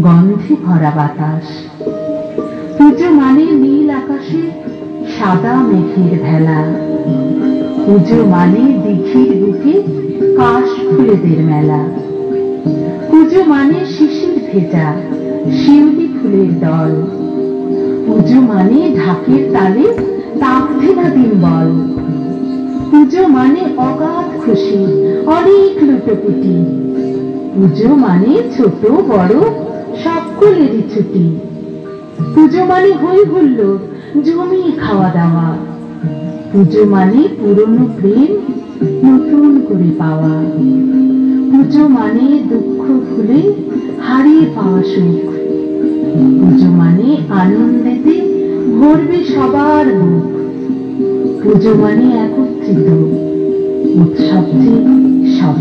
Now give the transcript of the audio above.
গন্ধে ভরা বাতাস। পুজো মানে নীল আকাশে সাদা মেঘের ভেলা। পুজো মানে দিঘির বুকে কাশ ফুলেদের মেলা। পুজো মানে শিশির ভেজা শিউলি ফুলের দল। পুজো মানে ঢাকের তালে তাকধেরা দিন বল। পুজো মানে অগাধ খুশি অনেক লুটোপুটি। পুজো মানে ছোট বড় সকলেরই ছুটি। পুজো মানে হই হুল্লোড় জমি খাওয়া দাওয়া। পুজো মানে পুরনো প্রেম নতুন করে পাওয়া। পুজো মানে দুঃখ ভুলে হারিয়ে পাওয়া সুখ। পুজো মানে আনন্দেতে ভরবে সবার মুখ। পুজো মানে একত্রিত উৎসব যে সব